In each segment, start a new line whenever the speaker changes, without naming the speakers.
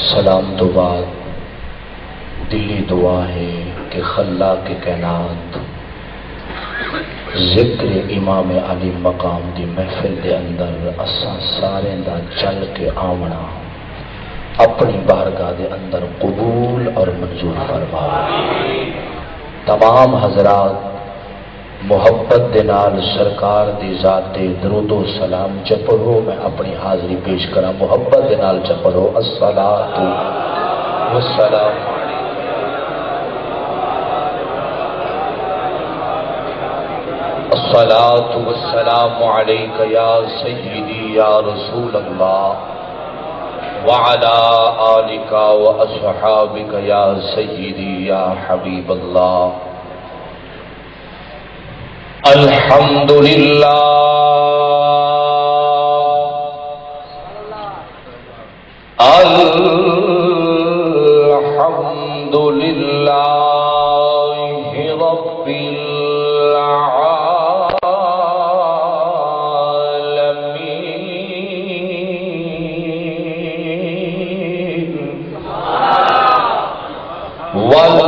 سلام تو بعد دلی دعا ہے کہ خلاق کائنات ذکر امام علی مقام دی محفل دے اندر اساں سارے دا چل کے آمنا اپنی بارگاہ دے اندر قبول اور منظور فرمائے۔ تمام حضرات محبت دے نال سرکار دی ذات درود و سلام چپڑو، میں اپنی حاضری پیش کرا محبت دے نال چپڑو الصلاۃ والسلام الصلاۃ والسلام علیک یا سیدی یا رسول اللہ وعلی آلک واصحابک یا سیدی یا حبیب اللہ۔ الحمدللہ الحمدللہ رب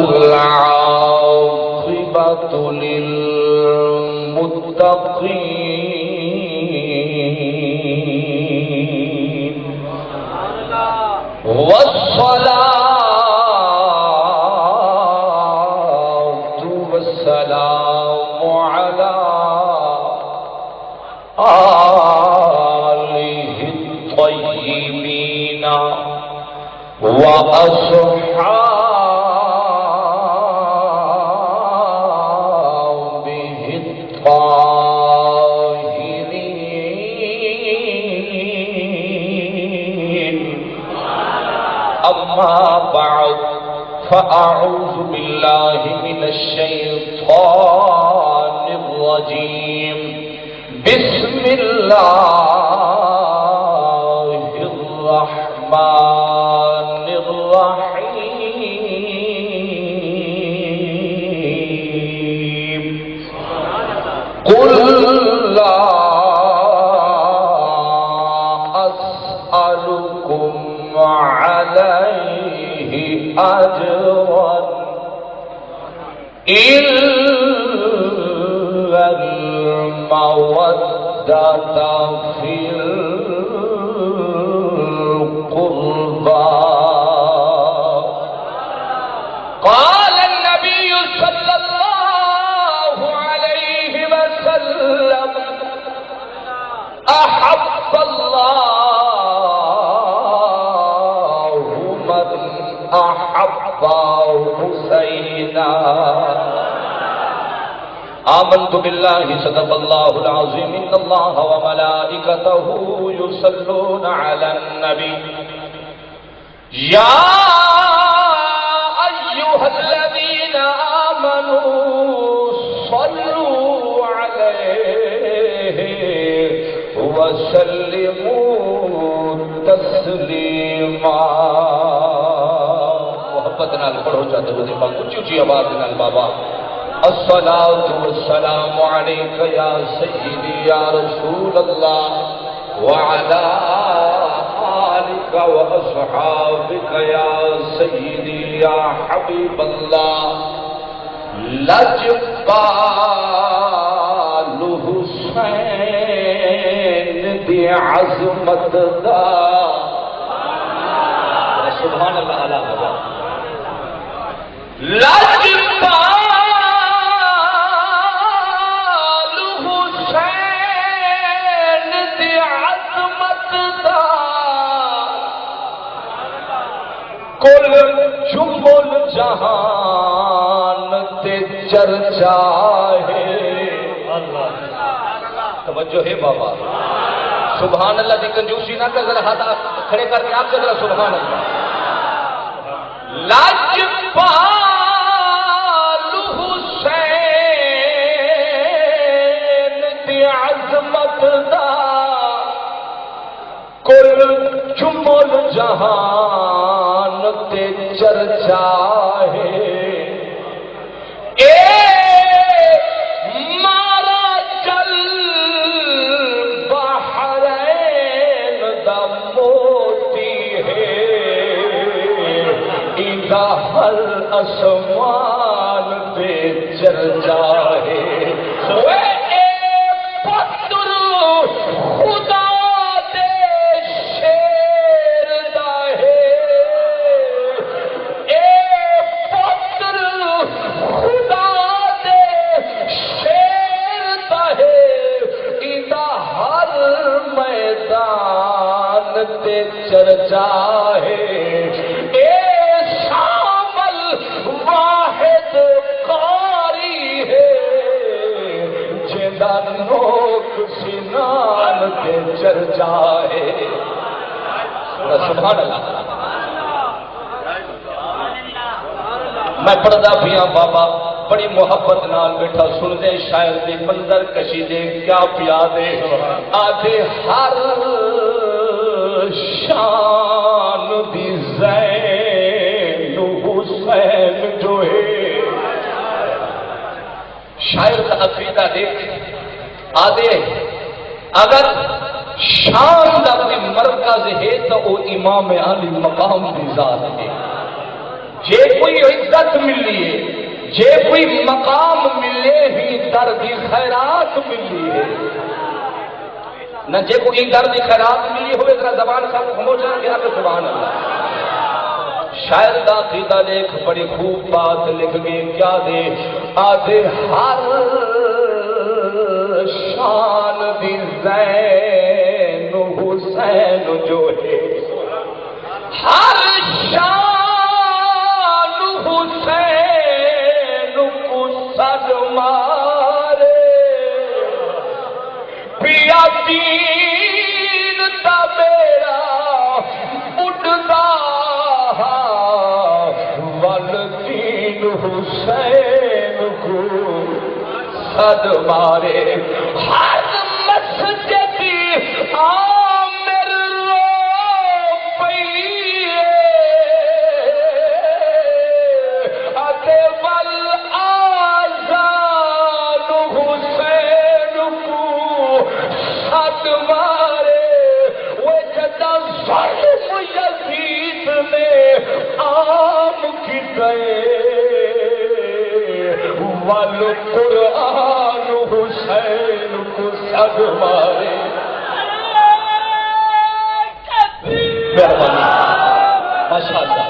العالمین والعاقبۃ للمتقین والصلاة والسلام على آله الطيبين وأصحابه الطاهرين، أما بعد فأعوذ بالله من الشيطان الرجيم، بسم الله الرحمن الرحيم، قل لا أسألكم عليه أجرا إلا المودة في القربى، قال النبي صلى الله عليه وسلم أحب الله من أحب حسينا، آمنت بالله صدق الله العظيم، إن الله وملائكته يصلون على النبي يا أيها الذين آمنوا صلوا عليه وسلموا تسلیما۔ محبت نال پڑھو چاہتے ہو دیپا کچھ اچھی آواز نال بابا۔ الصلاۃ والسلام علیک یا سیدی یا رسول اللہ وعلی آلک واصحابک یا سیدی یا حبیب اللہ۔ لجپال حسین دی عظمت دا، سبحان اللہ علیہ وسلم، لجپال حسین دی عظمت دا، کل جمل جہان تے چرچا ہے۔ توجہ ہے بابا، سبحان اللہ دی کنجوسی نہ کر، ذرا ہاتھ کھڑے کر کے آپ سے ذرا سبحان اللہ۔ لجپال حسین دی عظمت دا، کل جمل جہان تے چرچا ہے۔ مارا چل بحرین دا موتی ہے، ایدہ ہر اسمان پہ چرچا ہے اے پتر خدا دے شیر دا ہے اے پتر خدا دے شیر دا ہے ایدہ ہر میدان تے چرچا ہے اے شامل واحد قاری ہے جیندہ نوک سنان تے چرچا ہے سبحان اللہ میں پڑھدا پیا بابا بڑی محبت نال بیٹھا سن دے شاعر دے منظر کشی دے کیا پیا دے آدھے ہر شان دی زین حسین جو ہے شاعر کا عقیدہ دیکھ آدھے اگر شان دا کوئی مرکز ہے تو وہ امام علی مقام دی ذات ہے جے کوئی عزت ملی ہے جے کوئی مقام ملے ہی در دی خیرات ملی ہے نہ جے کوئی در دی خیرات ملی ہوئے ذرا زبان سب خموشا گیا کہ سبحان اللہ شاعر دا عقیدہ لکھ بڑی خوب بات لکھ گئے کیا دے آدھے ہر شان دی زین حسین جو ہے ہر شان حسین کو صد مارے پیا دین تا میرا اٹھدا والدین حسین کو صد مارے ہر مسجد عامر رو پئی اتے والآذان حسین کو صد مارے وہ جدا ظلم یزید نے عام کی گئے والقرآن حسین کو صد مارے ماشاء اللہ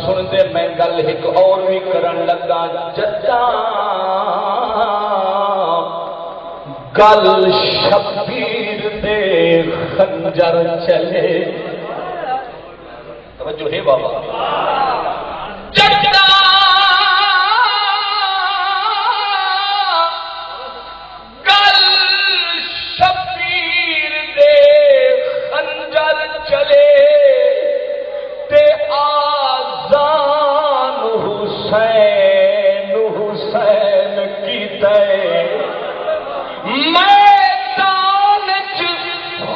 سن دے میں گل ایک اور بھی کرن لگا جدا گل شبیر دے خنجر چلے توجہ ہے بابا جدا گل شبیر دے خنجر چلے تے آزان حسین حسین کی تے میدان چ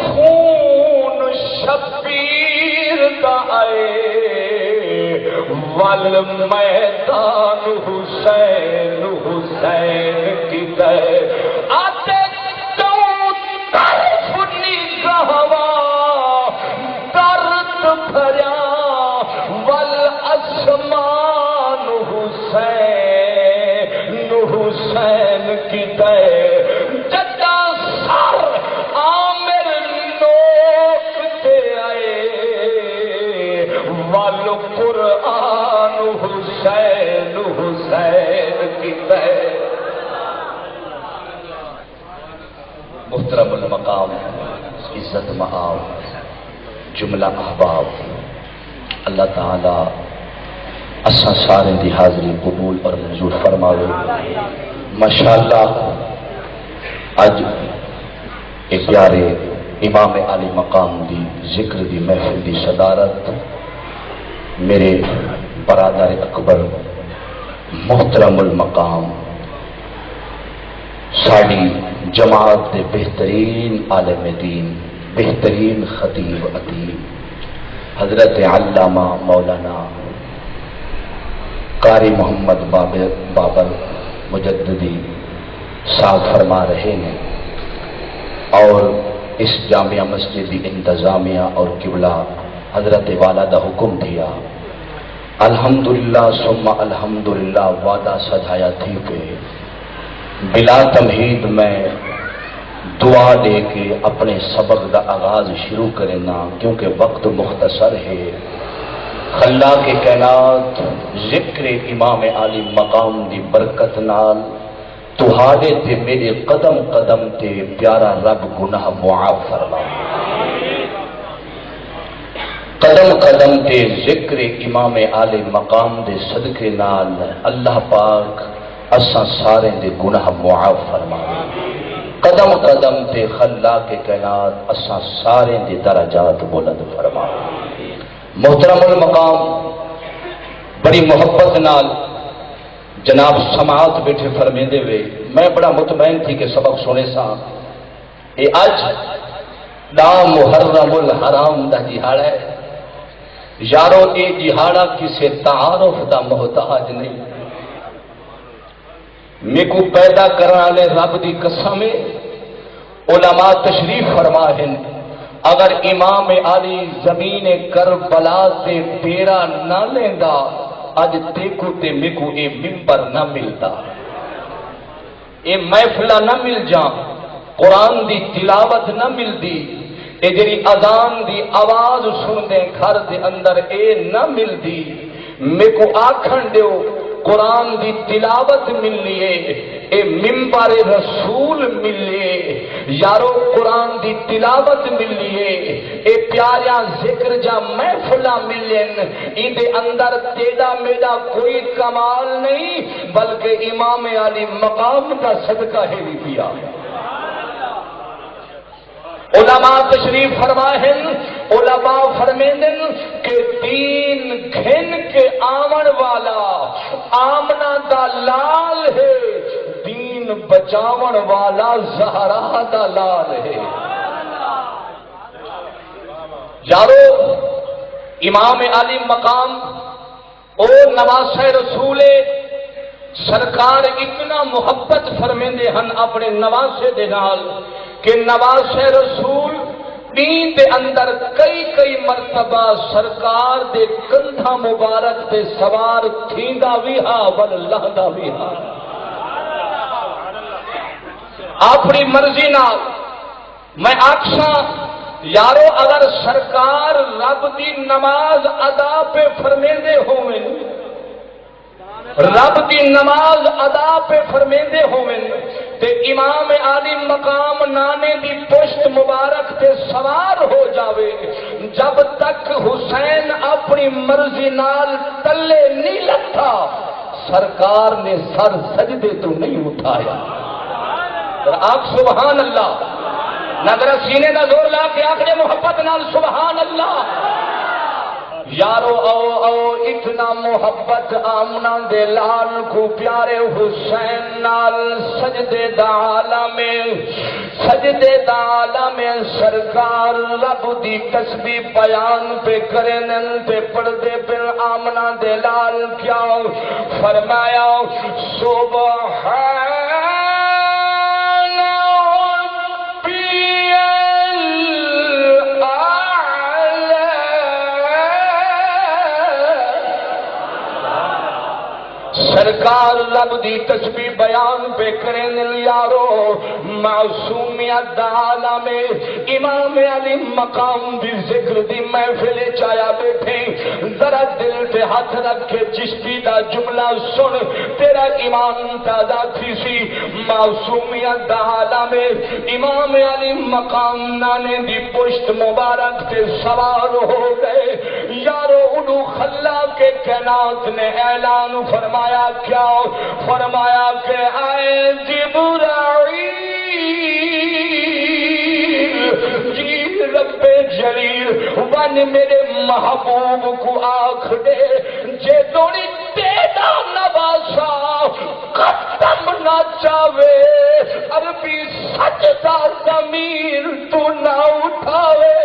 خون شبیر دا آئے ول میدان حسین حسین کی تے آتے تو طرف نگہوا درد بھریا والاسمان حسین حسین کی دے جدا سر عامر نوک تے آئے والقرآن حسین حسین کی دے محترم المقام عزت مآب جملہ احباب اللہ تعالی اساں سارے دی حاضری قبول اور منظور فرماوے ماشاءاللہ اج ایک پیارے امام علی مقام دی ذکر دی محفل دی صدارت میرے برادر اکبر محترم المقام ساری جماعت دے بہترین عالم دین بہترین خطیب ادیب حضرت علامہ مولانا قاری محمد بابر مجددی صاحب فرما رہے ہیں، اور اس جامعہ مسجد کی انتظامیہ اور قبلہ حضرت والا دا حکم دیا، الحمدللہ ثم الحمدللہ وعدہ سجایا تھی کہ بلا تمہید میں دعا دے کے اپنے سبق دا آغاز شروع کرنا، کیونکہ وقت مختصر ہے۔ خلاق کائنات ذکر امام عالی مقام دی برکت نال تہاڈے تے میرے قدم قدم تے پیارا رب گناہ معاف فرما، قدم قدم تے ذکر امام عالی مقام دے صدقے نال اللہ پاک اساں سارے دے گناہ معاف فرما، قدم قدم تے خلاق کائنات اساں سارے دے درجات بلند فرما۔ محترم المقام بڑی محبت نال جناب سماعت بیٹھے فرمیندے ہوئے میں بڑا مطمئن تھی کہ سبق سنے سا، اے اج دا محرم الحرام دا جہاڑا ہے یارو، اے جہاڑا کسے تعارف دا محتاج نہیں، میکو پیدا کرنے رب دی قسم علماء تشریف فرما ہیں، اگر امام علی زمین کربلا تے ڈیرا نہ لیندا اج تیکو تے میکو اے ممبر نہ ملتا، اے محفلہ نہ مل جاں، قرآن دی تلاوت نہ ملدی، اے جڑی اذان دی آواز سن دے گھر دے اندر اے نہ ملدی، میکو آکھن دیو قرآن دی تلاوت ملیے، اے ممبر رسول ملیے، یارو قرآن دی تلاوت ملیے، اے پیارا ذکر جا محفلہ ملین، ان دے اندر تیڑا میڑا کوئی کمال نہیں بلکہ امام علی مقام کا صدقہ ہے بھی پیا۔ علماء تشریف فرمائیں، علماء فرمیندن کہ دین گھن کے آمن والا آمنہ دا لال ہے، دین بچاون والا زہرا دا لال ہے۔ یارو امام علی مقام او نواسہ رسول سرکار اتنا محبت فرمیندے ہن اپنے نواسے دے نال کہ نواسہ رسول دین دے اندر کئی مرتبہ سرکار دے کندھا مبارک تے سوار تھیندا بھی ہا واللہ دا بھی ہا، اپنی مرضی نال میں آکھاں یارو اگر سرکار رب دی نماز ادا پہ فرمیندے ہوئے، رب دی نماز ادا پہ فرمیندے ہوئے تے امام علی مقام نانے دی پشت مبارک تے سوار ہو جاوے، جب تک حسین اپنی مرضی نال تلے نہیں لگتا سرکار نے سر سجدے تو نہیں اٹھایا۔ آپ سبحان اللہ، نظر سینے دا زور لا کے آخر محبت نال سبحان اللہ۔ یارو او اتنا محبت آمنہ دے لال کو پیارے حسین نال سجدے دا عالم سرکار رب دی تسبیح بیان پہ کرنن پہ پڑھدے پہ آمنہ دے لال کیا فرمایا، سبحان سرکار رب دی تسبیح بیان پہ کریں یارو، معصومیت دا عالم امام علی مقام دی ذکر دی محفل چایا بیٹھے، ذرا دل پہ ہاتھ رکھ کے چشتی دا جملہ سن تیرا ایمان تازہ تھی سی۔ معصومیت دا عالم امام علی مقام نانے دی پشت مبارک سے سوار ہو گئے، یارو انہوں خلا کے کائنات نے اعلان فرمایا، کیا فرمایا کہ آئے جبرائیل جی رب جلیل ون میرے محبوب کو آنکھ دے، جے توڑی تیڑا نواسا قدم نہ چاوے، عربی سجدہ زمین تو نہ اٹھاوے۔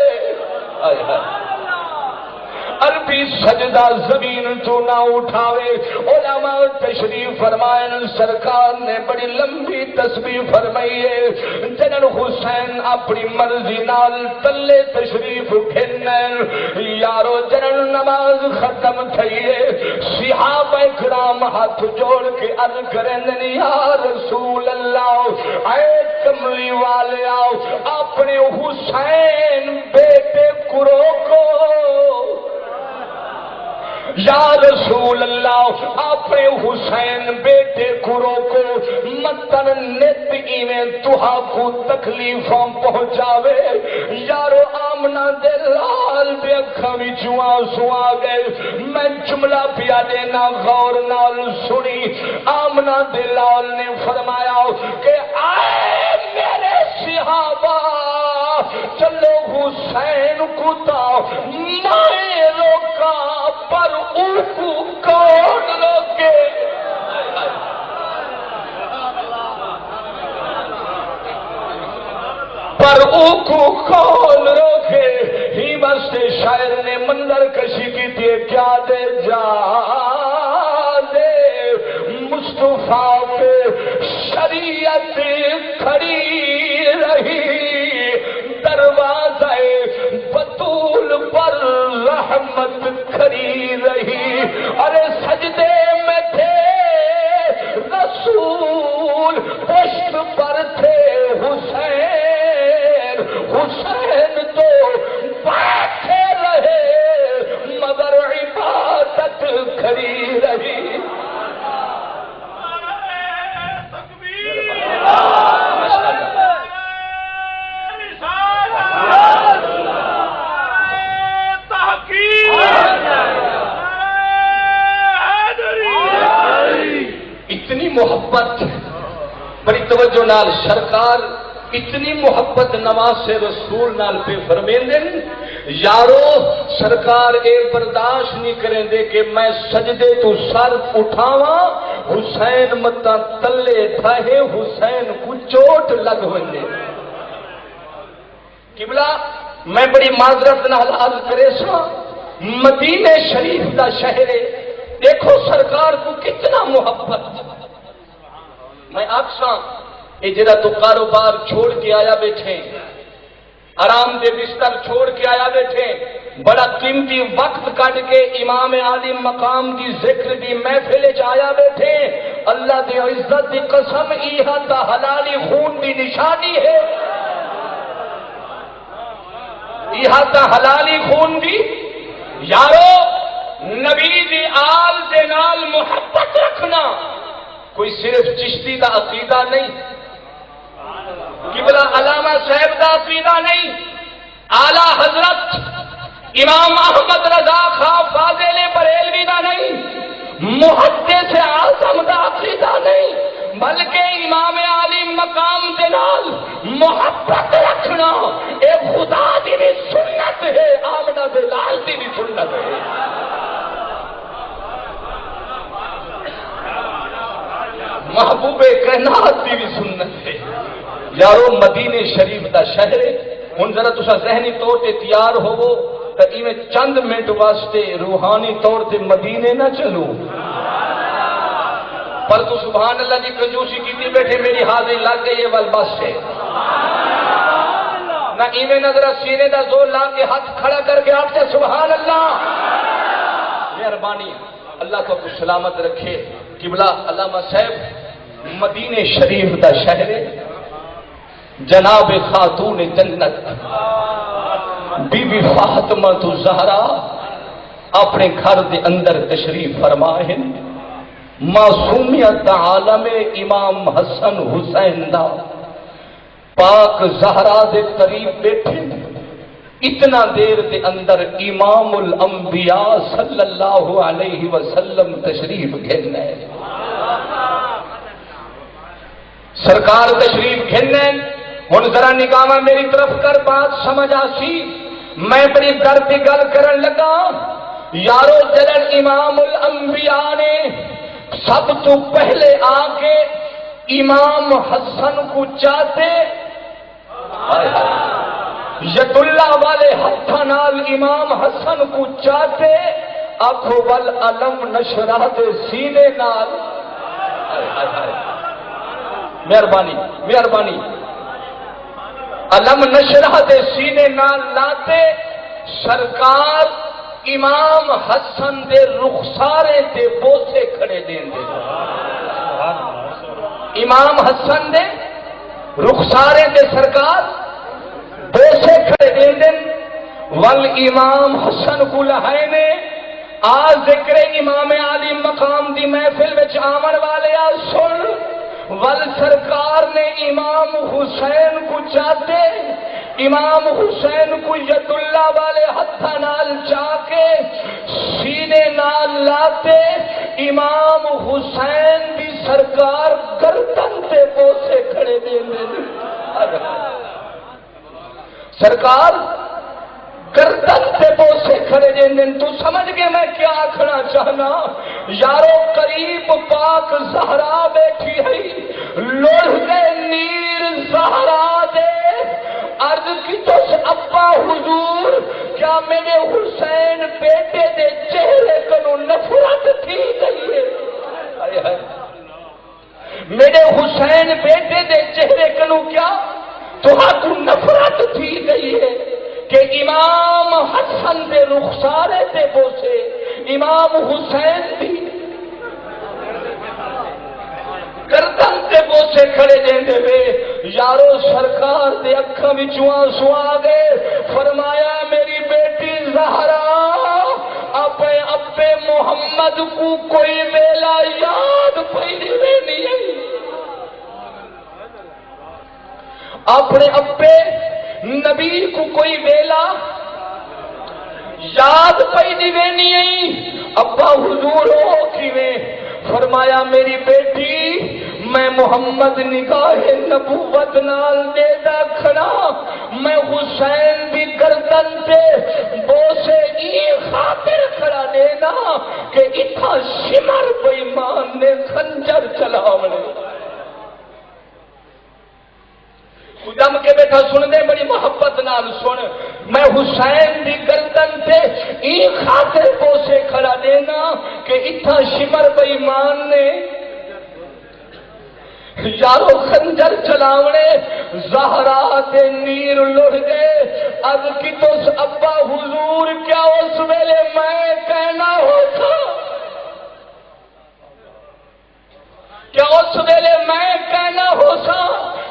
سجدہ زمین تو نہ اٹھاوے۔ علماء تشریف فرمائیں سرکار نے بڑی لمبی تسبیح فرمائی ہے۔ جنرل حسین اپنی مرضی نال تلے تشریف گھنن، یارو جنرل نماز ختم تھی ہے، صحابہ کرام ہاتھ جوڑ کے عرض کریں یا رسول اللہ اے کملی والے آؤ اپنے حسین بیٹے کرو کو، یا رسول اللہ اپنے حسین بیٹے کرو کو متن نت ایویں تہا کو تکلیفاں پہنچاوے۔ یارو آمنہ دے لال دے اکھاں وچوں آنسو آ گئے۔ میں جملہ پیا دینا غور نال سنی۔ آمنہ دے لال نے فرمایا کہ آئے میرے صحابہ چلو حسین کو تا میں روکا پر ان کو کون روکے؟ پر ان کو کون روکے؟ ہی بس شاعر نے منظر کشی کی تھی کیا دے جا دے مصطفیٰ پہ شریعت کھڑی رہی، دروازہ بطول پر رحمت کھڑی رہی، ارے سجدے میں تھے رسول پشت پر تھے حسین، حسین تو بیٹھے رہے مگر عبادت کھڑی رہی۔ اتنی محبت بڑی توجہ نال سرکار اتنی محبت نواز رسول نال پہ فرمیندن، یارو سرکار اے برداشت نہیں کریں دے کہ میں سجدے تو سر اٹھاواں حسین متا تلے تھے حسین کو چوٹ لگ ونجے۔ قبلہ میں بڑی معذرت نال عرض کرے سا مدینہ شریف دا شہر دیکھو سرکار کو کتنا محبت۔ میں آکساں اے جڑا تو کاروبار چھوڑ کے آیا بیٹھے، آرام دے بستر چھوڑ کے آیا بیٹھے، بڑا قیمتی وقت کٹ کے امام عالی مقام دی ذکر دی محفل وچ آیا بیٹھے، اللہ دی عزت دی قسم ایہا تا حلالی خون دی نشانی ہے، ایہا تا حلالی خون دی۔ یارو نبی دی آل دے نال محبت رکھنا کوئی صرف چشتی دا عقیدہ نہیں، قبلہ علامہ صاحب دا عقیدہ نہیں، اعلیٰ حضرت امام احمد رضا خان فاضل بریلوی دا نہیں، محدث اعظم دا عقیدہ نہیں، بلکہ امام عالی مقام دے نال محبت رکھنا اے خدا دی بھی سنت ہے، آمنہ دے لال دی بھی سنت ہے۔ محبوب کائنات دی بھی سنت ہے۔ یارو مدینہ شریف دا شہر ہن ذرا تسا ذہنی طور تے تیار ہوو تے ایویں چند منٹ واسطے روحانی طور تے مدینے نہ چلو، پر تو سبحان اللہ دی کنجوسی کیتی بیٹھے میری حاضری لگ گئی ہے ول بس سے نہ ایویں نظر سینے دا زور لا کے ہاتھ کھڑا کر کے آپ سے سبحان اللہ۔ مہربانی اللہ کو سلامت رکھے۔ قبلہ علامہ صاحب مدینہ شریف دا شہر جناب خاتون جنت بی بی فاطمہ زہرا اپنے گھر دے اندر تشریف فرمائیں، معصومیت عالم امام حسن حسین دا پاک زہرا دے قریب بیٹھے، اتنا دیر دے اندر امام الانبیاء صلی اللہ علیہ وسلم تشریف گھنے، سرکار تشریف گھنے۔ ہن ذرا نگاہ میری طرف کر بات سمجھ آسی، میں بڑی درد کی گل کرن لگا۔ یارو جلن امام الانبیاء نے سب تو پہلے آ کے امام حسن کو چاہتے، ید اللہ والے ہاتھ نال امام حسن کو چاہتے آخو ول علم نشرح دے سینے نال مہربانی مہربانی علم نشرح دے سینے نال لاتے سرکار امام حسن دے رخسارے تے بوسے کھڑے دین دے امام حسن دے رخسارے تے سرکار بوسے کھڑے دین دے ول امام حسن کو لہائے نے آج ذکر امام علی مقام دی محفل وچ آمن والے آ سن ول سرکار نے امام حسین کو چاہتے امام حسین کو ید اللہ والے ہتھا نال چا کے سینے نال لاتے امام حسین دی سرکار گردن تے بوسے کھڑے دے سرکار گردن تے بوسے کھڑے دے تو سمجھ گئے میں کیا آکھنا چاہنا یارو قریب پاک زہرا بیٹھی ہے لوڑ دے نیر زہرا دے عرض کی تو ابا حضور کیا میرے حسین بیٹے دے چہرے کنو نفرت تھی گئی ہے میرے حسین بیٹے دے چہرے کنو کیا تو ہاتھوں نفرت تھی گئی ہے کہ امام حسن دے رخسارے تے بوسے امام حسین دی گردن تے بوسے کھڑے دیندے وے یارو سرکار دے اکھاں وچوں آنسو آ گئے فرمایا میری بیٹی زہرا اپنے ابے محمد کو کوئی ویلا یاد پئی نہیں اپنے ابے نبی کو کوئی ویلا یاد پئی نہیں ابا حضور ہو کیویں فرمایا میری بیٹی میں محمد نگاہ نبوت نال دے دا کھڑا میں حسین بھی گردن تے بوسے ای خاطر کھڑا دینا کہ اتھا شمر بیمان نے خنجر چلاونے دم کے بیٹھا سن دے بڑی محبت نال سن میں حسین دی گردن تے ای خاطر بوسے کھڑا دینا کہ اتھا شمر بیمان نے یارو خنجر چلاونے زہرا تے نیر لڑ گئے اب کی تو ابا حضور کیا اس ویلے میں کہنا ہوتا کیا اس ویلے میں کہنا ہوتا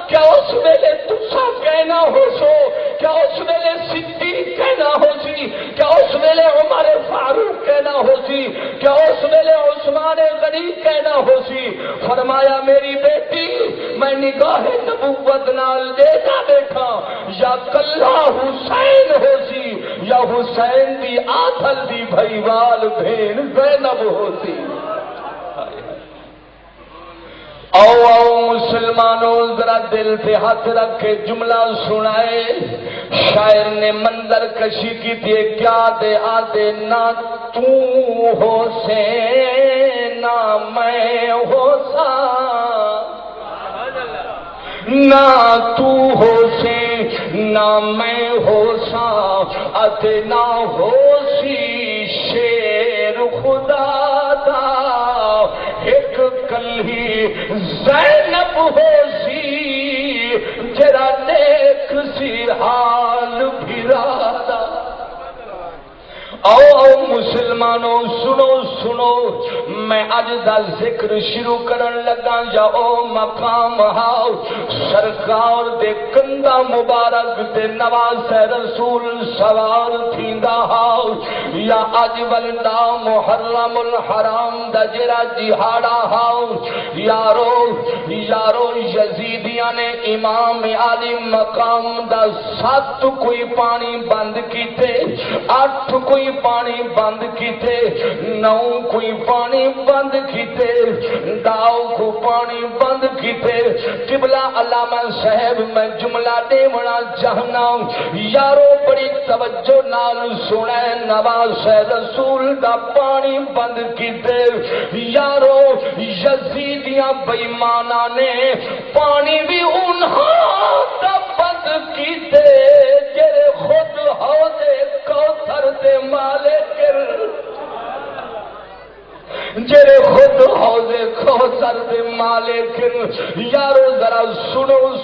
کیا اس ویلے تسا کہنا ہو سو کیا اس ویلے صدیق کہنا ہو سی کیا اس ویلے عمر فاروق کہنا ہو سی کیا اس ویلے عثمان غنی کہنا ہو سی فرمایا میری بیٹی میں نگاہ نبوت نال دیکھا بیٹھا یا کلہ حسین ہو سی یا حسین دی آتھل دی بھائیوال بھین زینب ہو سی او مسلمانوں ذرا دل پہ ہاتھ رکھ کے جملہ سنائے شاعر نے منظر کشی کی تھی کیا دے آدھے نہ تو ہو سے نہ میں ہو سا نہ تو ہو سے نہ میں ہو سا اتے نہ ہو سی شیر خدا دا ایک کلی زینب ہو سی جرا دیکھ سی حال بھرادا او مسلمانوں سنو سنو میں اج دا ذکر شروع کرن لگا یا او مقام ہاؤ سرکار دے کندہ مبارک تے نواز رسول سوار تھیندا ہاؤ یا اج ولدا محرم الحرام دا جڑا جہاڑا ہاؤ یارو یارو یزیدیاں نے امام علی مقام دا 7 کوئی پانی بند کیتے 8 کوئی پانی بند کیتے 9 کوئی پانی بند کیتے 10 کو پانی بند کیتے قبلہ علامہ صاحب میں جملہ دیونا چاہنا یارو بڑی توجہ نال سنے نواز رسول دا پانی بند کیتے یارو یزیدیاں بیمانہ نے پانی بھی انہاں دا بند کیتے جرے خود حوض کوثر دے مالک جڑے خود حوض کوثر دے مالک یارو ذرا سنو